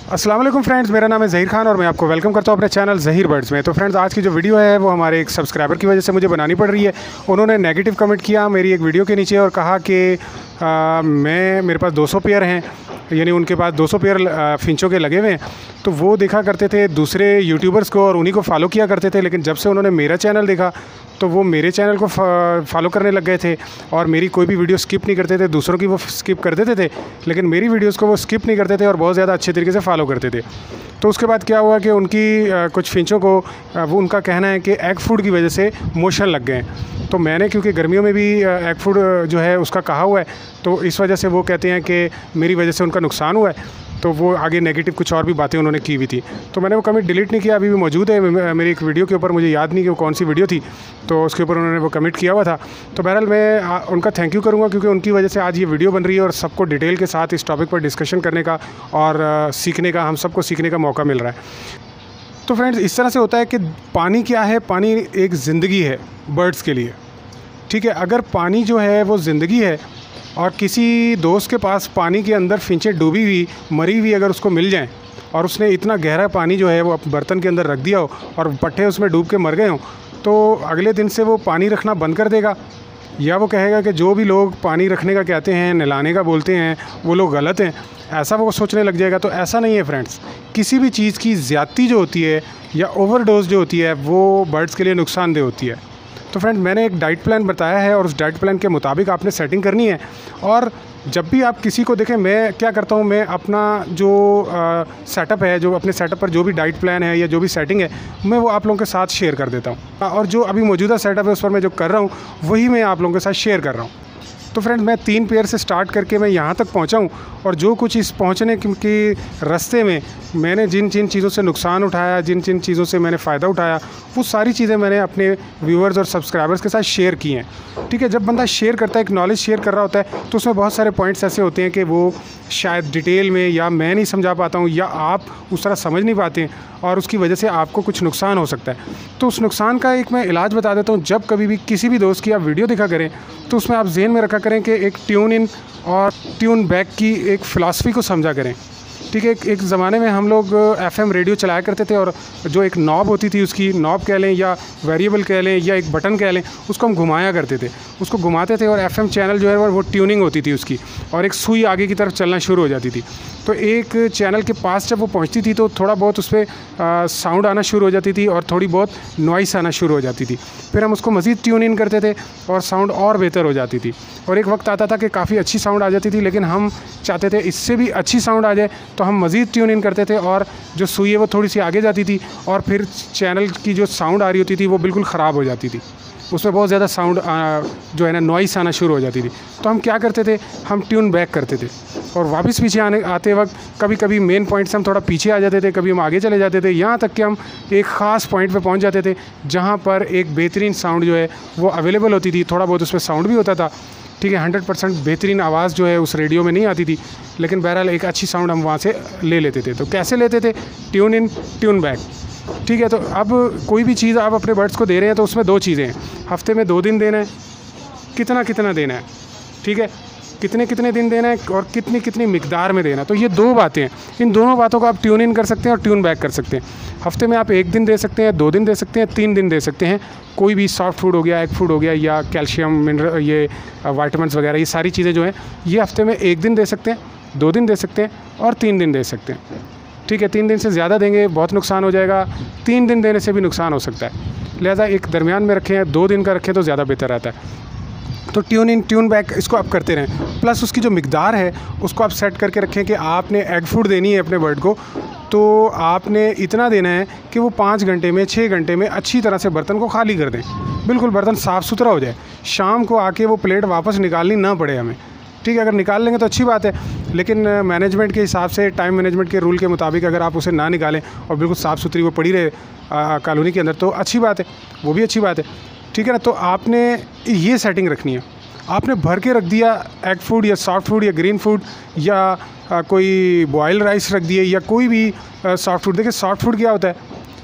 अस्सलाम वालेकुम फ्रेंड्स, मेरा नाम है ज़हीर खान और मैं आपको वेलकम करता हूँ अपने चैनल ज़हीर बर्ड्स में। तो फ्रेंड्स, आज की जो वीडियो है वो हमारे एक सब्सक्राइबर की वजह से मुझे बनानी पड़ रही है। उन्होंने नेगेटिव कमेंट किया मेरी एक वीडियो के नीचे और कहा कि मेरे पास 200 पेयर हैं, यानी उनके पास 200 पेयर फिंचों के लगे हुए हैं। तो वो देखा करते थे दूसरे यूट्यूबर्स को और उन्हीं को फॉलो किया करते थे, लेकिन जब से उन्होंने मेरा चैनल देखा तो वो मेरे चैनल को फॉलो करने लग गए थे और मेरी कोई भी वीडियो स्किप नहीं करते थे। दूसरों की वो स्किप कर देते थे, लेकिन मेरी वीडियोस को वो स्किप नहीं करते थे और बहुत ज़्यादा अच्छे तरीके से फॉलो करते थे। तो उसके बाद क्या हुआ कि उनकी कुछ फिंचों को वो उनका कहना है कि एग फूड की वजह से मोशन लग गए हैं। तो मैंने क्योंकि गर्मियों में भी एग फूड जो है उसका कहा हुआ है, तो इस वजह से वो कहते हैं कि मेरी वजह से उनका नुकसान हुआ है। तो वो आगे नेगेटिव कुछ और भी बातें उन्होंने की हुई थी, तो मैंने वो कमेंट डिलीट नहीं किया, अभी भी मौजूद है मेरी एक वीडियो के ऊपर। मुझे याद नहीं कि वो कौन सी वीडियो थी, तो उसके ऊपर उन्होंने वो कमेंट किया हुआ था। तो बहरहाल मैं उनका थैंक यू करूँगा, क्योंकि उनकी वजह से आज ये वीडियो बन रही है और सबको डिटेल के साथ इस टॉपिक पर डिस्कशन करने का और सीखने का, हम सबको सीखने का मौका मिल रहा है। तो फ्रेंड्स, इस तरह से होता है कि पानी क्या है, पानी एक ज़िंदगी है बर्ड्स के लिए। ठीक है, अगर पानी जो है वो ज़िंदगी है और किसी दोस्त के पास पानी के अंदर फिंचें डूबी हुई मरी हुई अगर उसको मिल जाएं और उसने इतना गहरा पानी जो है वो बर्तन के अंदर रख दिया हो और पट्टे उसमें डूब के मर गए हों, तो अगले दिन से वो पानी रखना बंद कर देगा, या वो कहेगा कि जो भी लोग पानी रखने का कहते हैं, नहलाने का बोलते हैं, वो लोग गलत हैं, ऐसा वो सोचने लग जाएगा। तो ऐसा नहीं है फ्रेंड्स, किसी भी चीज़ की ज़्यादती जो होती है या ओवरडोज जो होती है वो बर्ड्स के लिए नुकसानदेह होती है। तो फ्रेंड, मैंने एक डाइट प्लान बताया है और उस डाइट प्लान के मुताबिक आपने सेटिंग करनी है। और जब भी आप किसी को देखें, मैं क्या करता हूँ, मैं अपना जो सेटअप है, जो अपने सेटअप पर जो भी डाइट प्लान है या जो भी सेटिंग है, मैं वो आप लोगों के साथ शेयर कर देता हूँ। और जो अभी मौजूदा सेटअप है उस पर मैं जो कर रहा हूँ वही मैं आप लोगों के साथ शेयर कर रहा हूँ। तो फ्रेंड, मैं 3 पेयर से स्टार्ट करके मैं यहाँ तक पहुँचा हूँ और जो कुछ इस पहुँचने के रास्ते में मैंने जिन जिन चीज़ों से नुकसान उठाया, जिन जिन चीज़ों से मैंने फ़ायदा उठाया, वो सारी चीज़ें मैंने अपने व्यूअर्स और सब्सक्राइबर्स के साथ शेयर की हैं। ठीक है, जब बंदा शेयर करता है, एक नॉलेज शेयर कर रहा होता है, तो उसमें बहुत सारे पॉइंट्स ऐसे होते हैं कि वो शायद डिटेल में या मैं नहीं समझा पाता हूँ या आप उस तरह समझ नहीं पाते हैं और उसकी वजह से आपको कुछ नुकसान हो सकता है। तो उस नुकसान का एक मैं इलाज बता देता हूँ। जब कभी भी किसी भी दोस्त की आप वीडियो देखा करें तो उसमें आप ज़हन में रखा करें कि एक ट्यून इन और ट्यून बैक की एक फ़िलासफ़ी को समझा करें। ठीक है, एक ज़माने में हम लोग FM रेडियो चलाया करते थे और जो एक नॉब होती थी, उसकी नॉब कह लें या वेरिएबल कह लें या एक बटन कह लें, उसको हम घुमाया करते थे, उसको घुमाते थे और FM चैनल जो है वो ट्यूनिंग होती थी उसकी, और एक सुई आगे की तरफ चलना शुरू हो जाती थी। तो एक चैनल के पास जब वो पहुंचती थी तो थोड़ा बहुत उस पर साउंड आना शुरू हो जाती थी और थोड़ी बहुत नॉइस आना शुरू हो जाती थी। फिर हम उसको मज़ीद ट्यून इन करते थे और साउंड और बेहतर हो जाती थी। और एक वक्त आता था कि काफ़ी अच्छी साउंड आ जाती थी, लेकिन हम चाहते थे इससे भी अच्छी साउंड आ जाए, तो हम मज़ीद ट्यून इन करते थे और जो सुई है वो थोड़ी सी आगे जाती थी और फिर चैनल की जो साउंड आ रही होती थी वो बिल्कुल ख़राब हो जाती थी, उसमें बहुत ज़्यादा साउंड जो है ना नॉइस आना शुरू हो जाती थी। तो हम क्या करते थे, हम ट्यून बैक करते थे और वापस पीछे आते वक्त कभी कभी मेन पॉइंट से हम थोड़ा पीछे आ जाते थे, कभी हम आगे चले जाते थे, यहाँ तक कि हम एक ख़ास पॉइंट पे पहुँच जाते थे जहाँ पर एक बेहतरीन साउंड जो है वो अवेलेबल होती थी। थोड़ा बहुत उसमें साउंड भी होता था, ठीक है, 100% बेहतरीन आवाज़ जो है उस रेडियो में नहीं आती थी, लेकिन बहरहाल एक अच्छी साउंड हम वहाँ से ले लेते थे। तो कैसे लेते थे, ट्यून इन ट्यून बैक। ठीक है, तो अब कोई भी चीज़ आप अपने बर्ड्स को दे रहे हैं तो उसमें 2 चीज़ें हैं, हफ्ते में 2 दिन देना है, कितना कितना देना है, ठीक है, कितने कितने दिन देना है और कितनी कितनी मिकदार में देना है। तो ये 2 बातें हैं, इन दोनों बातों को आप ट्यून इन कर सकते हैं और ट्यून बैक कर सकते हैं। हफ्ते में आप 1 दिन दे सकते हैं, 2 दिन दे सकते हैं, 3 दिन दे सकते हैं। कोई भी सॉफ्ट फूड हो गया, एग फूड हो गया या कैल्शियम मिनरल, ये वाइटामिन्स वगैरह, ये सारी चीज़ें जो हैं ये हफ्ते में 1 दिन दे सकते हैं, 2 दिन दे सकते हैं और 3 दिन दे सकते हैं। ठीक है, 3 दिन से ज़्यादा देंगे बहुत नुकसान हो जाएगा, 3 दिन देने से भी नुकसान हो सकता है, लिहाजा एक दरमियान में रखें, 2 दिन का रखें तो ज़्यादा बेहतर रहता है। तो ट्यून इन ट्यून बैक इसको आप करते रहें, प्लस उसकी जो मिकदार है उसको आप सेट करके रखें कि आपने एग फूड देनी है अपने बर्ड को, तो आपने इतना देना है कि वो 5 घंटे में 6 घंटे में अच्छी तरह से बर्तन को खाली कर दें, बिल्कुल बर्तन साफ़ सुथरा हो जाए, शाम को आके वो प्लेट वापस निकालनी ना पड़े हमें। ठीक है, अगर निकाल लेंगे तो अच्छी बात है, लेकिन मैनेजमेंट के हिसाब से, टाइम मैनेजमेंट के रूल के मुताबिक अगर आप उसे ना निकालें और बिल्कुल साफ़ सुथरी वो पड़ी रहे कॉलोनी के अंदर तो अच्छी बात है, वो भी अच्छी बात है। ठीक है ना, तो आपने ये सेटिंग रखनी है। आपने भर के रख दिया एग फूड या सॉफ्ट फूड या ग्रीन फूड या कोई बॉयल राइस रख दिए या कोई भी सॉफ्ट फूड। देखिए सॉफ्ट फूड क्या होता है,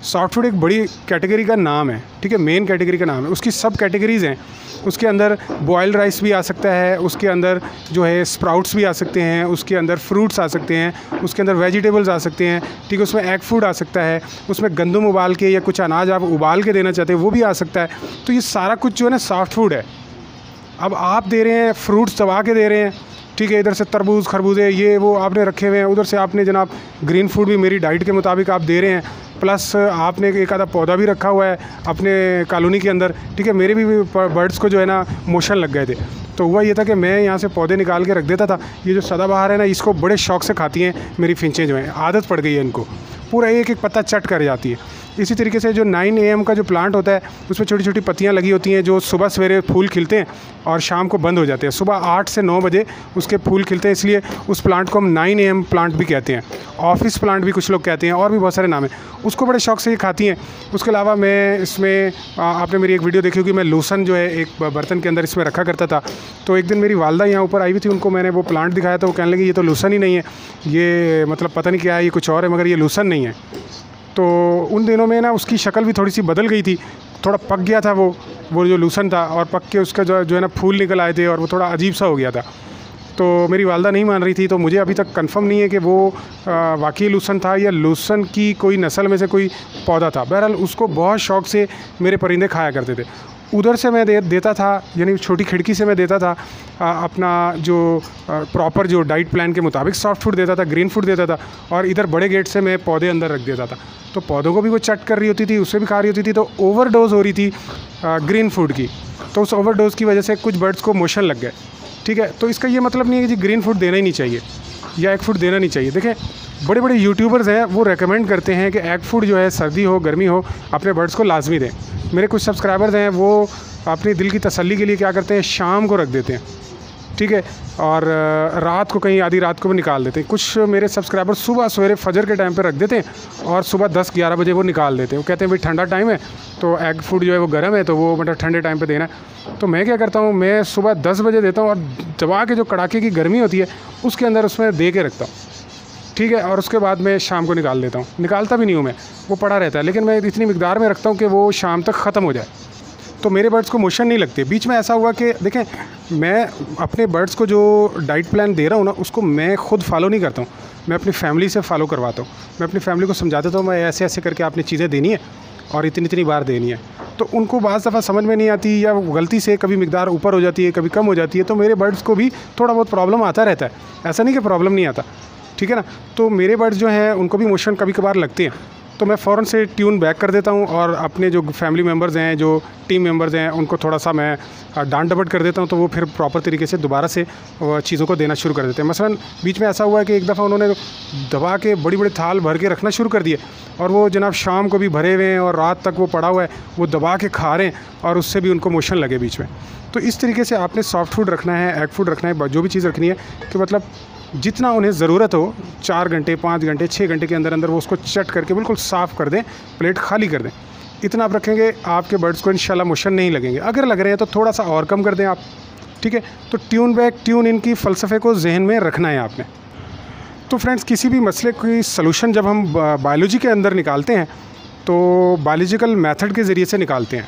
सॉफ्ट फूड एक बड़ी कैटेगरी का नाम है, ठीक है, मेन कैटेगरी का नाम है। उसकी सब कैटेगरीज़ हैं। उसके अंदर बॉयल्ड राइस भी आ सकता है, उसके अंदर जो है स्प्राउट्स भी आ सकते हैं, उसके अंदर फ्रूट्स आ सकते हैं, उसके अंदर वेजिटेबल्स आ सकते हैं, ठीक है, उसमें एग फूड आ सकता है, उसमें गंदम उबाल के या कुछ अनाज आप उबाल के देना चाहते हैं वो भी आ सकता है। तो ये सारा कुछ जो है ना सॉफ्ट फूड है। अब आप दे रहे हैं फ्रूट्स दबा के दे रहे हैं, ठीक है, इधर से तरबूज खरबूजे ये वो आपने रखे हुए हैं, उधर से आपने जनाब ग्रीन फूड भी मेरी डाइट के मुताबिक आप दे रहे हैं, प्लस आपने एक आधा पौधा भी रखा हुआ है अपने कॉलोनी के अंदर, ठीक है। मेरे भी बर्ड्स को जो है ना मोशन लग गए थे, तो हुआ ये था कि मैं यहाँ से पौधे निकाल के रख देता था। ये जो सदाबहार है ना, इसको बड़े शौक़ से खाती हैं मेरी फिंचें जो हैं, आदत पड़ गई है इनको, पूरा एक एक पत्ता चट कर जाती है। इसी तरीके से जो 9 AM का जो प्लांट होता है उसमें छोटी छोटी पत्तियाँ लगी होती हैं, जो सुबह सवेरे फूल खिलते हैं और शाम को बंद हो जाते हैं। सुबह 8 से 9 बजे उसके फूल खिलते हैं, इसलिए उस प्लांट को हम 9 AM प्लांट भी कहते हैं, ऑफिस प्लांट भी कुछ लोग कहते हैं, और भी बहुत सारे नाम हैं। उसको बड़े शौक़ से ये खाती हैं। उसके अलावा मैं इसमें आपने मेरी एक वीडियो देखी होगी, मैं लूसन जो है एक बर्तन के अंदर इसमें रखा करता था। तो एक दिन मेरी वालदा यहाँ ऊपर आई हुई थी, उनको मैंने वो प्लांट दिखाया तो वो कहने लगी ये तो लूसन ही नहीं है, ये मतलब पता नहीं क्या है, ये कुछ और है, मगर ये लूसन नहीं है। तो उन दिनों में ना उसकी शक्ल भी थोड़ी सी बदल गई थी, थोड़ा पक गया था वो जो लूसन था, और पक के उसका जो है ना फूल निकल आए थे और वो थोड़ा अजीब सा हो गया था। तो मेरी वालदा नहीं मान रही थी, तो मुझे अभी तक कंफर्म नहीं है कि वो वाकई लूसन था या लूसन की कोई नस्ल में से कोई पौधा था। बहरहाल उसको बहुत शौक़ से मेरे परिंदे खाया करते थे। उधर से मैं देता था, यानी छोटी खिड़की से मैं देता था अपना जो प्रॉपर जो डाइट प्लान के मुताबिक सॉफ्ट फूड देता था, ग्रीन फूड देता था, और इधर बड़े गेट से मैं पौधे अंदर रख देता था। तो पौधों को भी वो चट कर रही होती थी, उससे भी खा रही होती थी, तो ओवरडोज़ हो रही थी ग्रीन फूड की। तो उस ओवरडोज़ की वजह से कुछ बर्ड्स को मोशन लग गए, ठीक है। तो इसका ये मतलब नहीं है कि जी ग्रीन फूड देना ही नहीं चाहिए या एग फूड देना नहीं चाहिए। देखें, बड़े बड़े यूट्यूबर्स हैं वो रेकमेंड करते हैं कि एग फूड जो है सर्दी हो गर्मी हो अपने बर्ड्स को लाजमी दें। मेरे कुछ सब्सक्राइबर्स हैं वो अपनी दिल की तसल्ली के लिए क्या करते हैं, शाम को रख देते हैं, ठीक है, और रात को कहीं आधी रात को भी निकाल देते हैं। कुछ मेरे सब्सक्राइबर सुबह सवेरे फजर के टाइम पे रख देते हैं और सुबह 10-11 बजे वो निकाल देते हैं। वो कहते हैं भाई ठंडा टाइम है तो एग फूड जो है वो गर्म है, तो वो मतलब ठंडे टाइम पे देना है। तो मैं क्या करता हूँ, मैं सुबह 10 बजे देता हूँ और दबा के जो कड़ाके की गर्मी होती है उसके अंदर उसमें दे के रखता हूँ, ठीक है, और उसके बाद मैं शाम को निकाल देता हूँ। निकालता भी नहीं हूँ मैं, वो पड़ा रहता है, लेकिन मैं इतनी मिकदार में रखता हूँ कि वो शाम तक ख़त्म हो जाए, तो मेरे बर्ड्स को मोशन नहीं लगते। बीच में ऐसा हुआ कि देखें, मैं अपने बर्ड्स को जो डाइट प्लान दे रहा हूँ ना, उसको मैं ख़ुद फॉलो नहीं करता हूँ, मैं अपनी फैमिली से फॉलो करवाता हूँ। मैं अपनी फैमिली को समझा देता हूँ मैं ऐसे ऐसे करके आपने चीज़ें देनी है और इतनी इतनी बार देनी है। तो उनको बाज़ दफ़ा समझ में नहीं आती, या गलती से कभी मिकदार ऊपर हो जाती है, कभी कम हो जाती है, तो मेरे बर्ड्स को भी थोड़ा बहुत प्रॉब्लम आता रहता है। ऐसा नहीं कि प्रॉब्लम नहीं आता, ठीक है ना। तो मेरे बर्ड्स जो हैं उनको भी मोशन कभी कभार लगते हैं, तो मैं फ़ौरन से ट्यून बैक कर देता हूँ और अपने जो फैमिली मेम्बर्स हैं, जो टीम मेम्बर्स हैं, उनको थोड़ा सा मैं डांट डपट कर देता हूँ, तो वो फिर प्रॉपर तरीके से दोबारा से चीज़ों को देना शुरू कर देते हैं। मसलन बीच में ऐसा हुआ है कि एक दफ़ा उन्होंने दबा के बड़ी बड़ी थाल भर के रखना शुरू कर दिए, और वो जनाब शाम को भी भरे हुए हैं और रात तक वो पड़ा हुआ है, वो दबा के खा रहे हैं, और उससे भी उनको मोशन लगे बीच में। तो इस तरीके से आपने सॉफ्ट फूड रखना है, एग फूड रखना है, जो भी चीज़ रखनी है कि मतलब जितना उन्हें ज़रूरत हो, 4 घंटे 5 घंटे 6 घंटे के अंदर अंदर वो उसको चट करके बिल्कुल साफ़ कर दें, प्लेट खाली कर दें। इतना आप रखेंगे, आपके बर्ड्स को इंशाल्लाह मोशन नहीं लगेंगे। अगर लग रहे हैं तो थोड़ा सा और कम कर दें आप, ठीक है। तो ट्यून बैक ट्यून इन की फ़लसफ़े को जहन में रखना है आपने। तो फ्रेंड्स, किसी भी मसले की सलूशन जब हम बायोलॉजी के अंदर निकालते हैं तो बायोलॉजिकल मेथड के ज़रिए से निकालते हैं,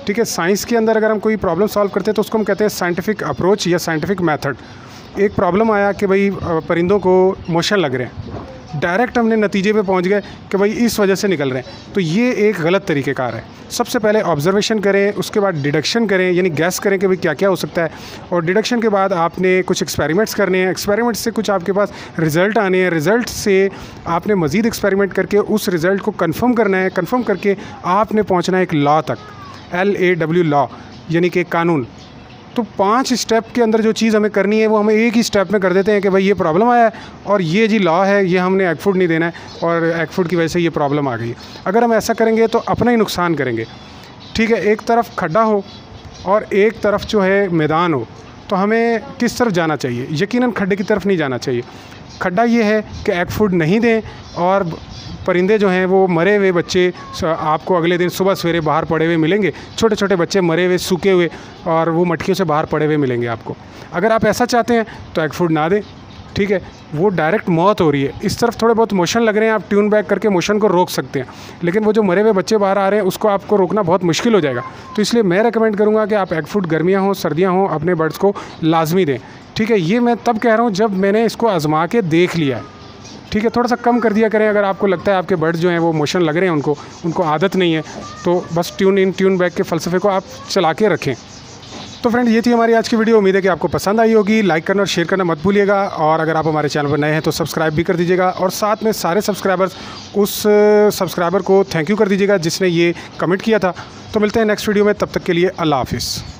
ठीक है। साइंस के अंदर अगर हम कोई प्रॉब्लम सॉल्व करते हैं तो उसको हम कहते हैं साइंटिफिक अप्रोच या साइंटिफिक मेथड। एक प्रॉब्लम आया कि भाई परिंदों को मोशन लग रहे हैं, डायरेक्ट हमने नतीजे पे पहुंच गए कि भाई इस वजह से निकल रहे हैं, तो ये एक गलत तरीक़ेकार है। सबसे पहले ऑब्जर्वेशन करें, उसके बाद डिडक्शन करें, यानी गैस करें कि भाई क्या क्या हो सकता है, और डिडक्शन के बाद आपने कुछ एक्सपेरिमेंट्स करने हैं, एक्सपेरिमेंट से कुछ आपके पास रिज़ल्ट आने हैं, रिज़ल्ट से आपने मज़ीद एक्सपेरिमेंट करके उस रिज़ल्ट को कन्फर्म करना है, कन्फर्म करके आपने पहुँचना है एक लॉ तक, LAW लॉ, यानी कि कानून। तो 5 स्टेप के अंदर जो चीज़ हमें करनी है वो हमें एक ही स्टेप में कर देते हैं कि भाई ये प्रॉब्लम आया है और ये जी लॉ है, ये हमने एग फूड नहीं देना है और एग फूड की वजह से ये प्रॉब्लम आ गई है। अगर हम ऐसा करेंगे तो अपना ही नुकसान करेंगे, ठीक है। एक तरफ खड्डा हो और एक तरफ जो है मैदान हो, तो हमें किस तरफ जाना चाहिए? यकीनन खड्डे की तरफ नहीं जाना चाहिए। खड्डा ये है कि एग फूड नहीं दें और परिंदे जो हैं वो मरे हुए बच्चे आपको अगले दिन सुबह सवेरे बाहर पड़े हुए मिलेंगे, छोटे छोटे बच्चे मरे हुए सूखे हुए और वो मटकियों से बाहर पड़े हुए मिलेंगे आपको। अगर आप ऐसा चाहते हैं तो एग फूड ना दें, ठीक है, वो डायरेक्ट मौत हो रही है। इस तरफ थोड़े बहुत मोशन लग रहे हैं, आप ट्यून बैक करके मोशन को रोक सकते हैं, लेकिन वो जो मरे हुए बच्चे बाहर आ रहे हैं उसको आपको रोकना बहुत मुश्किल हो जाएगा। तो इसलिए मैं रेकमेंड करूँगा कि आप एग फूड गर्मियाँ हों सर्दियाँ हों अपने बर्ड्स को लाजमी दें। ठीक है, ये मैं तब कह रहा हूँ जब मैंने इसको आजमा के देख लिया है। ठीक है, थोड़ा सा कम कर दिया करें अगर आपको लगता है आपके बर्ड्स जो हैं वो मोशन लग रहे हैं, उनको आदत नहीं है, तो बस ट्यून इन ट्यून बैक के फ़लसफ़े को आप चला के रखें। तो फ्रेंड, ये थी हमारी आज की वीडियो। उम्मीद है कि आपको पसंद आई होगी। लाइक करना और शेयर करना मत भूलिएगा, और अगर आप हमारे चैनल पर नए हैं तो सब्सक्राइब भी कर दीजिएगा, और साथ में सारे सब्सक्राइबर्स उस सब्सक्राइबर को थैंक यू कर दीजिएगा जिसने ये कमेंट किया था। तो मिलते हैं नेक्स्ट वीडियो में, तब तक के लिए अल्लाह हाफ़िज़।